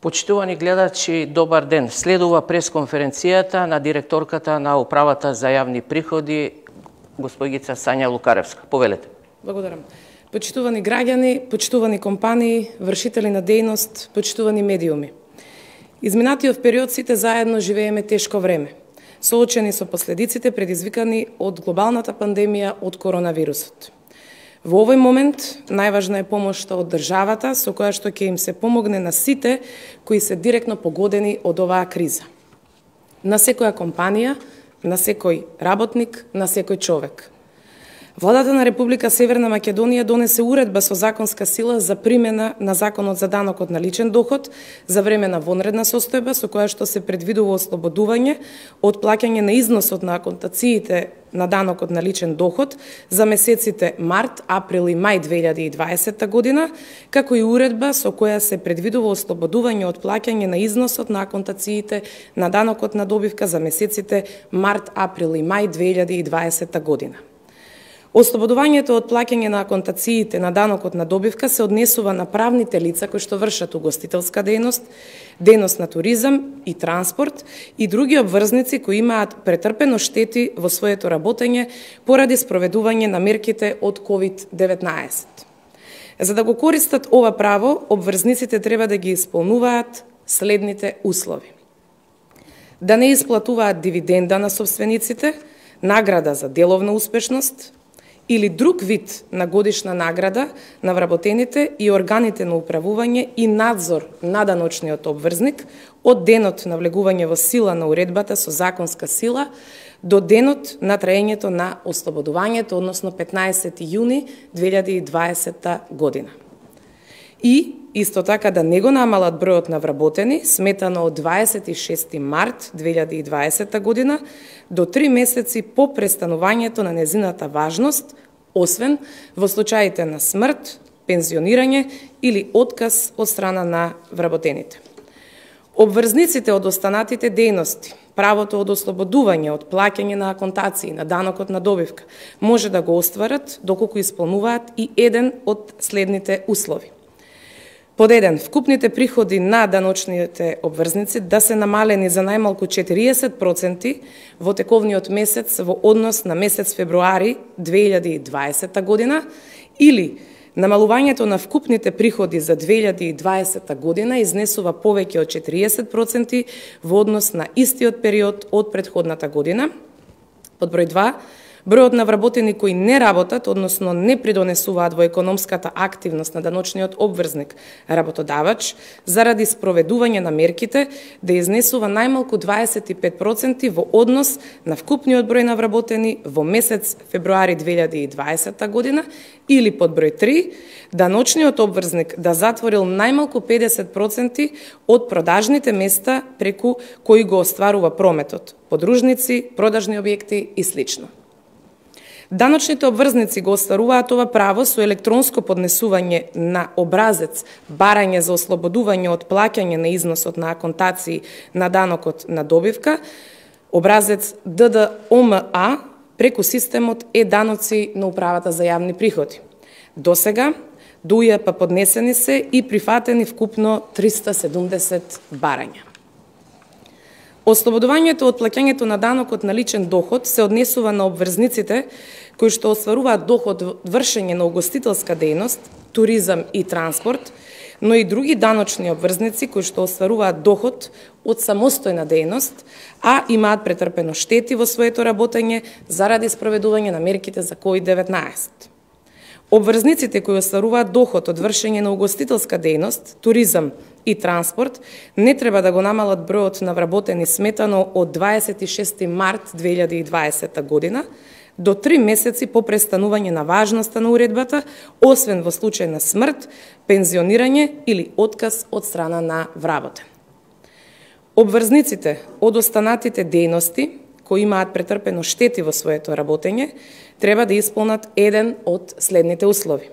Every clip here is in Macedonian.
Почитувани гледачи, добар ден. Следува пресконференцијата на директорката на Управата за јавни приходи, господица Сања Лукаревска. Повелете. Благодарам. Почитувани граѓани, почитувани компании, вршители на дејност, почитувани медиуми. Изминатиот период сите заедно живееме тешко време, соочени со последиците предизвикани од глобалната пандемија од коронавирусот. Во овој момент најважна е помошта од државата со која што ќе им се помогне на сите кои се директно погодени од оваа криза. На секоја компанија, на секој работник, на секој човек. Владата на Република Северна Македонија донесе уредба со законска сила за примена на Законот за данокот на личен доход за време на вонредна состојба со која што се предвидува ослободување од плаќање на износот на аконтациите на данокот на личен доход за месеците март, април и мај 2020 година, како и уредба со која се предвидува ослободување од плаќање на износот на аконтациите на данокот на добивка за месеците март, април и мај 2020 година. Ослободувањето од плаќање на аконтациите на данокот на добивка се однесува на правните лица кои што вршат угостителска дејност, дејност на туризам и транспорт и други обврзници кои имаат претрпено штети во своето работење поради спроведување на мерките од COVID-19. За да го користат ова право, обврзниците треба да ги исполнуваат следните услови: да не исплатуваат дивиденда на собствениците, награда за деловна успешност или друг вид на годишна награда на вработените и органите на управување и надзор на даночниот обврзник од денот на влегување во сила на уредбата со законска сила до денот на траењето на ослободувањето, односно 15 јуни 2020 година. И исто така да не го намалат бројот на вработени, сметано од 26 март 2020 година до 3 месеци по престанувањето на незината важност, освен во случаите на смрт, пензионирање или отказ од страна на вработените. Обврзниците од останатите дејности, правото од ослободување од плаќање на аконтации на данокот на добивка може да го остварат доколку исполнуваат и еден од следните услови. Под 1. Вкупните приходи на даночните обврзници да се намалени за најмалку 40% во тековниот месец во однос на месец февруари 2020 година или намалувањето на вкупните приходи за 2020 година изнесува повеќе од 40% во однос на истиот период од претходната година. Под број 2. Бројот на вработени кои не работат, односно не придонесуваат во економската активност на даночниот обврзник работодавач, заради спроведување на мерките, да изнесува најмалку 25% во однос на вкупниот број на вработени во месец февруари 2020 година, или под број 3, даночниот обврзник да затворил најмалку 50% од продажните места преку кои го остварува прометот, подружници, продажни објекти и слично. Даночните обврзници го остваруваат ова право со електронско поднесување на образец барање за ослободување од плаќање на износот на аконтации на данокот на добивка, образец ДДОМА преку системот е-даноци на Управата за јавни приходи. Досега до УЈП поднесени се и прифатени вкупно 370 барања. Ослободувањето од плаќањето на данокот на личен доход се однесува на обврзниците кои што остваруваат доход од вршење на угостителска дејност, туризам и транспорт, но и други даночни обврзници кои што остваруваат доход од самостојна дејност, а имаат претрпено штети во своето работење заради спроведување на мерките за COVID-19. Обврзниците кои остваруваат доход од вршење на угостителска дејност, туризам и транспорт не треба да го намалат бројот на вработени сметано од 26 март 2020 година до 3 месеци по престанување на важноста на уредбата, освен во случај на смрт, пензионирање или отказ од страна на вработен. Обврзниците од останатите дејности кои имаат претрпено штети во своето работење треба да исполнат еден од следните услови: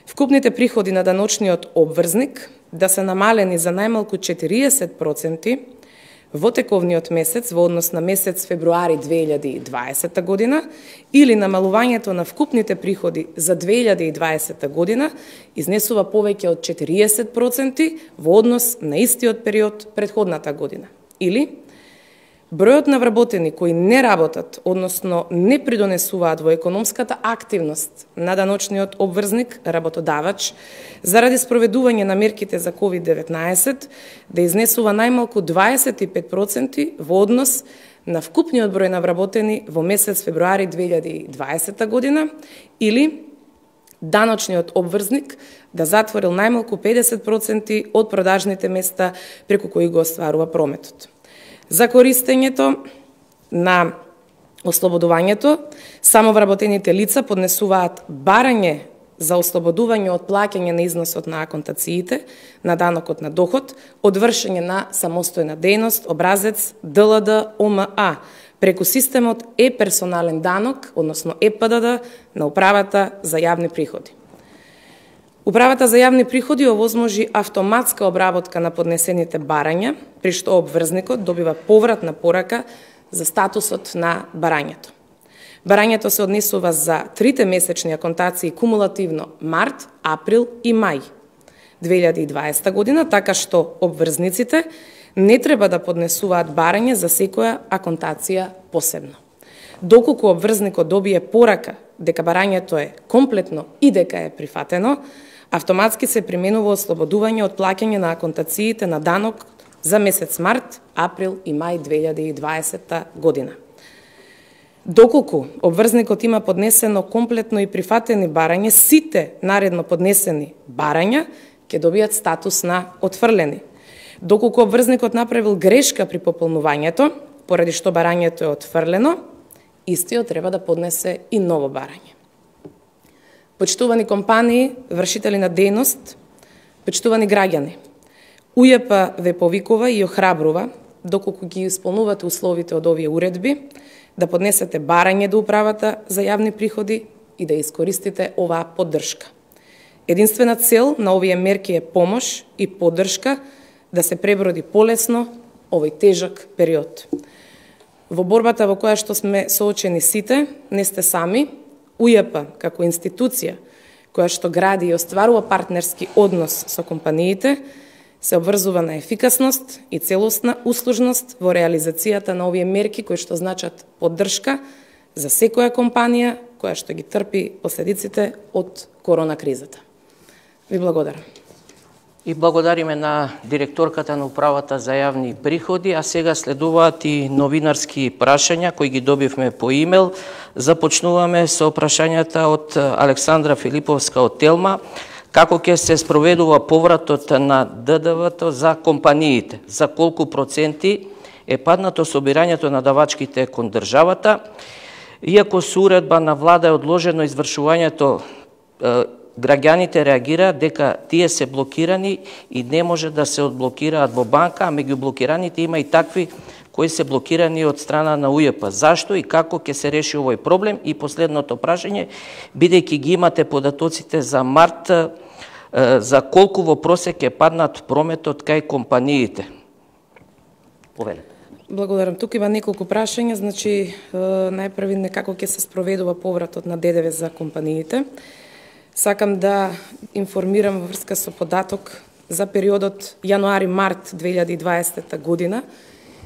вкупните приходи на даночниот обврзник да се намалени за најмалку 40% во тековниот месец во однос на месец февруари 2020 година или намалувањето на вкупните приходи за 2020 година изнесува повеќе од 40% во однос на истиот период претходната година. Или бројот на вработени кои не работат, односно не придонесуваат во економската активност на даночниот обврзник, работодавач, заради спроведување на мерките за COVID-19, да изнесува најмалку 25% во однос на вкупниот број на вработени во месец февруари 2020 година, или даночниот обврзник да затворил најмалку 50% од продажните места преку кои го остварува прометот. За користењето на ослободувањето, самовработените лица поднесуваат барање за ослободување од плаќање на износот на аконтациите, на данокот на доход, од вршење на самостојна дејност, образец ДЛД ОМА, преку системот е-персонален данок, односно ЕПДД на Управата за јавни приходи. Управата за јавни приходи овозможи автоматска обработка на поднесените барања, при што обврзникот добива повратна порака за статусот на барањето. Барањето се однесува за трите месечни аконтации кумулативно март, април и мај 2020 година, така што обврзниците не треба да поднесуваат барање за секоја аконтација посебно. Доколку обврзникот добие порака дека барањето е комплетно и дека е прифатено, автоматски се применува ослободување од плаќање на аконтациите на данок за месец март, април и мај 2020 година. Доколку обврзникот има поднесено комплетно и прифатени барање, сите наредно поднесени барања ќе добијат статус на отфрлени. Доколку обврзникот направил грешка при пополнувањето, поради што барањето е отфрлено, истиот треба да поднесе и ново барање. Почитувани компании, вршители на дејност, почитувани граѓани, УЈП ве повикува и охрабрува, доколку ги исполнувате условите од овие уредби, да поднесете барање до Управата за јавни приходи и да искористите оваа поддршка. Единствена цел на овие мерки е помош и поддршка да се преброди полесно овој тежок период. Во борбата во која што сме соочени сите, не сте сами. УЈП како институција која што гради и остварува партнерски однос со компаниите, се обврзува на ефикасност и целосна услужност во реализацијата на овие мерки кои што значат поддршка за секоја компанија која што ги трпи последиците од корона кризата. Ви благодарам. И благодариме на директорката на Управата за јавни приходи, а сега следуваат и новинарски прашања кои ги добивме по имейл. Започнуваме со прашањата од Александра Филиповска од Телма. Како ќе се спроведува повратот на ДДВ-то за компаниите? За колку проценти е паднато собирањето на давачките кон државата? Иако со уредба на влада е одложено извршувањето, граѓаните реагираат дека тие се блокирани и не може да се одблокираат во банка, а меѓу блокираните има и такви кои се блокирани од страна на УЈП. Зашто и како ќе се реши овој проблем? И последното прашање, бидејќи ги имате податоците за март, за колку во просек е паднат прометот кај компаниите? Повеле. Благодарам. Тука има неколку прашања, значи најпрви некако ќе се спроведува повратот на ДДВ за компаниите. Сакам да информирам во врска со податок за периодот јануари-март 2020 година.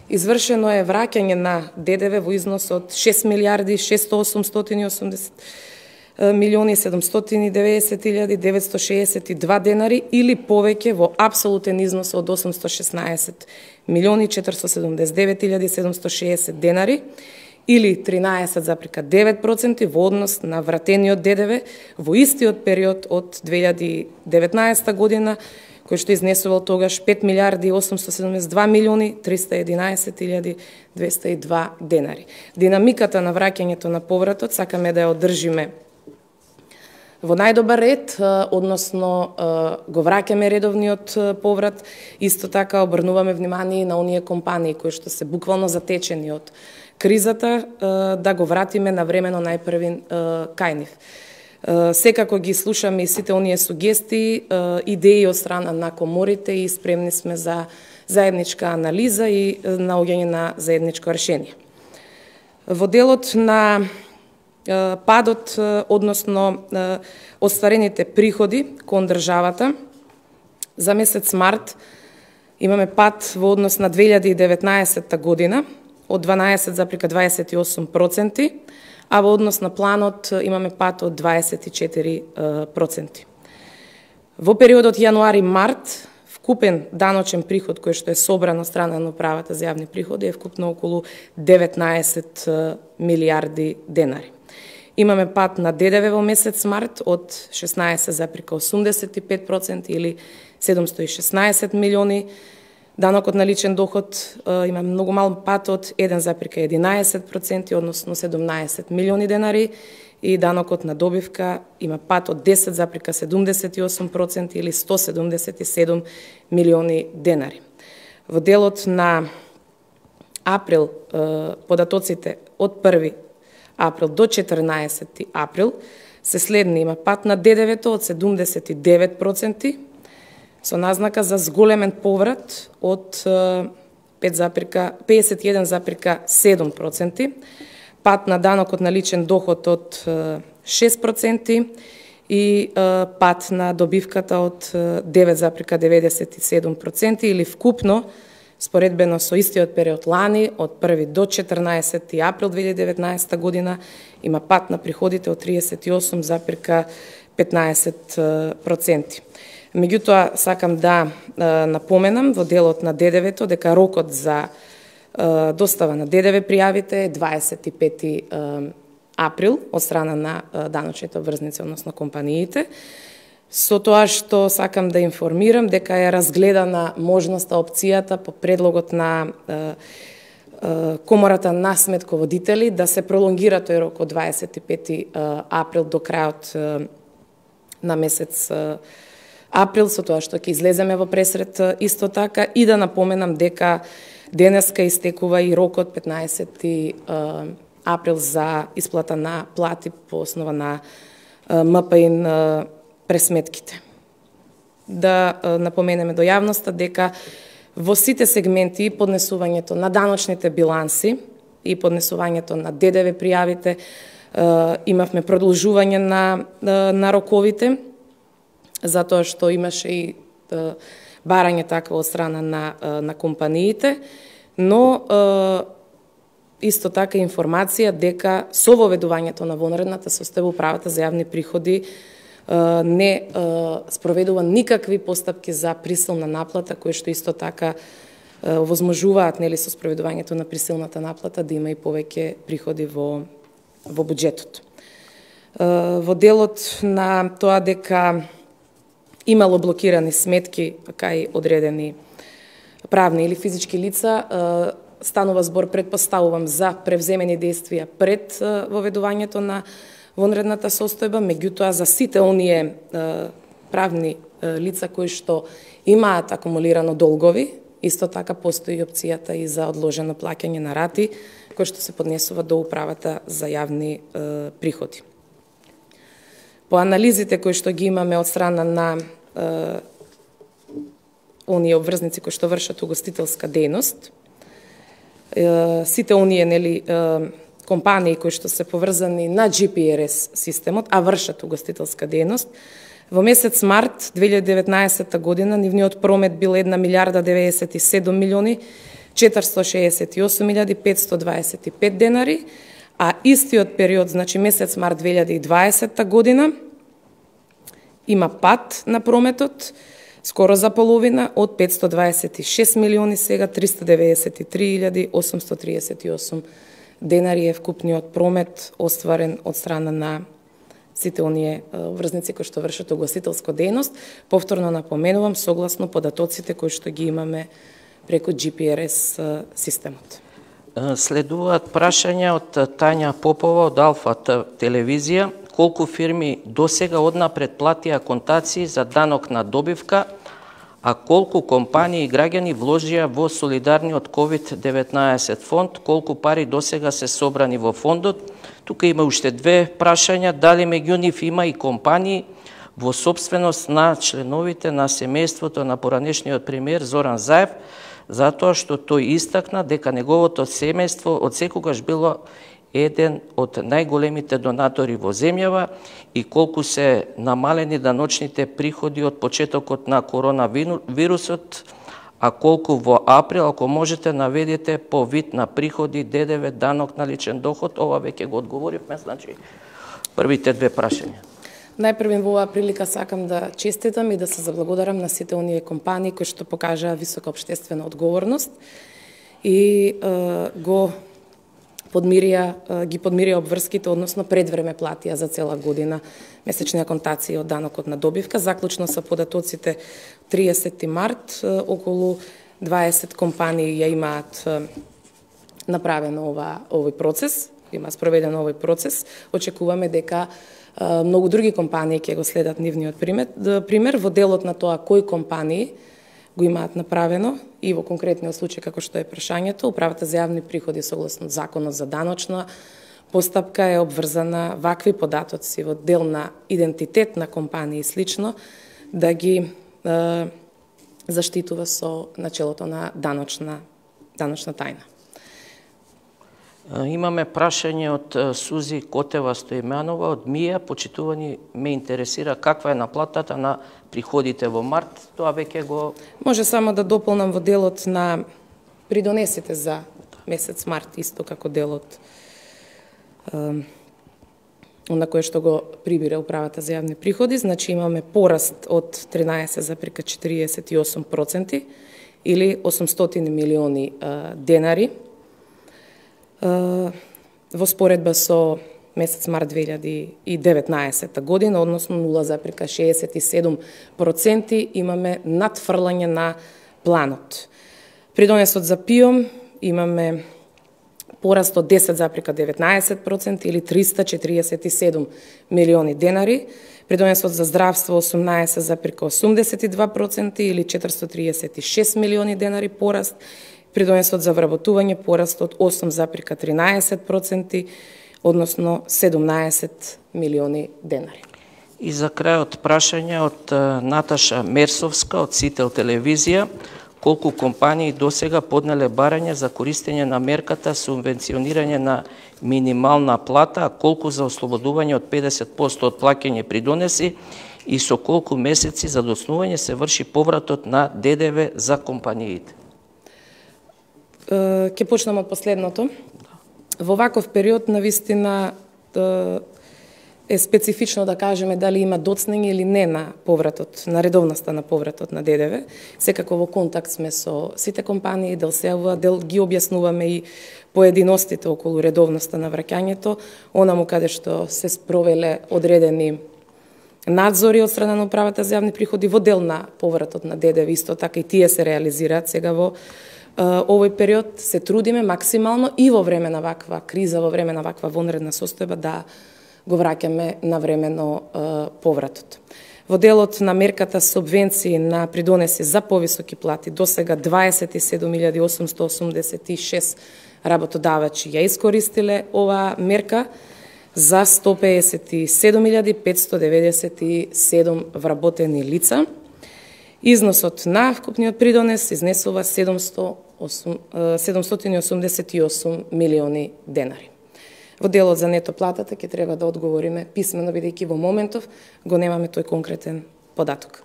Извршено е враќање на ДДВ во износ од 6 милиарди 680 милиони 790 962 денари или повеќе во апсолутен износ од 816 милиони 479 760 денари или 13,9% во однос на вратениот ДДВ во истиот период од 2019 година, кој што изнесувал тогаш 5 милиарди 872 милиони 311 202 денари. Динамиката на враќањето на повратот сакаме да ја одржиме во најдобар ред, односно го враќаме редовниот поврат, исто така обрнуваме внимание на оние компании кои што се буквално затечени од кризата, да го вратиме навремено најпрвин кај нив. Секако ги слушаме и сите оние сугестии, идеи од страна на коморите и спремни сме за заедничка анализа и наоѓање на заедничко решение. Во делот на падот, односно остварените приходи кон државата, за месец март имаме пад во однос на 2019 година од 12,28%, а во однос на планот имаме пад од 24%. Во периодот јануари-март, вкупен даночен приход кој што е собран од страна на управата за јавни приходи е вкупно околу 19 милиарди денари. Имаме пад на ДДВ во месец март од 16,85% или 716 милиони. Данокот на личен доход има многу мал пад од 1,11%, односно 17 милиони денари, и данокот на добивка има пад од 10,78% или 177 милиони денари. Во делот на април, податоците од 1 април до 14 април се следни: има пад на ДДВ-то од 79%, со назнака за зголемен поврат од 51,7%, пад на данокот на личен доход од 6% и пад на добивката од 9,97%, или вкупно, споредбено со истиот период лани, од 1 до 14 април 2019 година, има пад на приходите од 38,15%. Меѓутоа, сакам да напоменам во делот на ДДВ-то дека рокот за достава на ДДВ пријавите е 25 април од страна на даночните обврзници, односно компаниите. Со тоа што сакам да информирам дека е разгледана можноста, опцијата по предлогот на Комората на сметководители да се пролонгира тој рок од 25 април до крајот на месец април, со тоа што ќе излеземе во пресред исто така, и да напоменам дека денеска истекува и рокот 15 април за исплата на плати по основа на МПИН пресметките. Да напоменеме до јавноста дека во сите сегменти и поднесувањето на даночните биланси и поднесувањето на ДДВ пријавите имавме продолжување на роковите, затоа што имаше и барање такво од страна на компаниите, но исто така информација дека со воведувањето на вонредната состојба управата за јавни приходи не спроведува никакви постапки за присилна наплата, кои што исто така овозможуваат, нели, со спроведувањето на присилната наплата да има и повеќе приходи во буџетот. Во делот на тоа дека имало блокирани сметки кај одредени правни или физички лица, станува збор, предпоставувам, за превземени действија пред воведувањето на вонредната состојба, меѓутоа за сите оние правни лица кои што имаат акумулирано долгови, исто така постои опцијата и за одложено плаќање на рати, кои што се поднесува до управата за јавни приходи. По анализите кои што ги имаме од страна на оние обврзници кои што вршат угостителска дејност, сите оние, нели, компании кои што се поврзани на GPRS системот, а вршат угостителска дејност, во месец март 2019 година нивниот промет бил 1 милиарда 97 милиони 468.525 денари, а истиот период, значи месец март 2020 година, има пад на прометот, скоро за половина, од 526 милиони сега 393.838 денари е вкупниот промет остварен од страна на сите оние врзници кои што вршат угостителска дејност. Повторно напоменувам, согласно податоците кои што ги имаме преку GPRS системот. Следуваат прашања од Тања Попова од Алфа телевизија. Колку фирми досега однапред платија контации за данок на добивка, а колку компании и граѓани вложија во солидарниот COVID-19 фонд, колку пари досега се собрани во фондот? Тука има уште две прашања. Дали меѓу нив има и компании во собственост на членовите на семејството на поранешниот премиер Зоран Заев, затоа што тој истакна дека неговото семејство од секогаш било еден од најголемите донатори во земјава и колку се намалени даночните приходи од почетокот на коронавирусот, а колку во април, ако можете наведете по вид на приходи, ДДВ, данок на личен доход, ова веќе го одговоривме, значи првите две прашања. Најпрвен во оваа прилика сакам да честитам и да се заблагодарам на сите оние компании кои што покажаа висока општествена одговорност и ги подмирија обврските, односно предвреме платија за цела година месечни аконтации од данокот на добивка. Заклучно са податоците 30 март, околу 20 компании ја имаат направено овој процес, има спроведен овој процес. Очекуваме дека многу други компании ќе го следат нивниот пример во делот на тоа кои компании го имаат направено и во конкретниот случај како што е прашањето, Управата за јавни приходи согласно Законот за даночна постапка е обврзана вакви податоци во дел на идентитет на компании и слично да ги заштитува со начелото на даночна тајна. Имаме прашање од Сузи Котева Стојменова од МИА. Почитувани, ме интересира каква е наплатата на приходите во март. Тоа веќе го... Може само да дополнам во делот на придонесите за месец март, исто како делот на кое што го прибира Управата за јавни приходи. Значи имаме пораст од 13,48% или 800 милиони денари. Во споредба со месец март 2019 година, односно 0,67% имаме надфрлање на планот. Придонесот за ПИОМ имаме пораст од 10,19% или 347 милиони денари. Придонесот за здравство 18,82% или 436 милиони денари пораст. Придонесот за вработување пораст од 8,13%, односно 17 милиони денари. И за крајот прашање од Наташа Мерсовска од Сител телевизија. Колку компании досега поднеле барање за користење на мерката субвенционирање на минимална плата, а колку за ослободување од 50% од плаќање придонеси и со колку месеци за доснување се врши повратот на ДДВ за компаниите? Ќе почнам од последното. Во ваков период навистина е специфично да кажеме дали има доцнење или не на повратот, на редовноста на повратот на ДДВ. Секако во контакт сме со сите компании, дел ги објаснуваме и поединостите околу редовноста на враќањето, онаму каде што се спровеле одредени надзори од страна на Управата за јавни приходи во дел на повратот на ДДВ, исто така и тие се реализираат сега во овој период. Се трудиме максимално и во време на ваква криза, во време на ваква вонредна состојба да го враќаме навремено повратот. Во делот на мерката субвенции на придонеси за повисоки плати, досега 27.886 работодавачи ја искористиле оваа мерка за 157.597 вработени лица. Износот на вкупниот придонес изнесува 788 милиони денари. Во делот за нето платата ќе треба да одговориме писмено, бидејќи во моментов го немаме тој конкретен податок.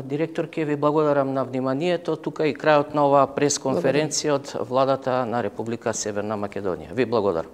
Директор, ќе ви благодарам на вниманието. Тука и крајот на оваа пресконференција од владата на Република Северна Македонија. Ви благодарам.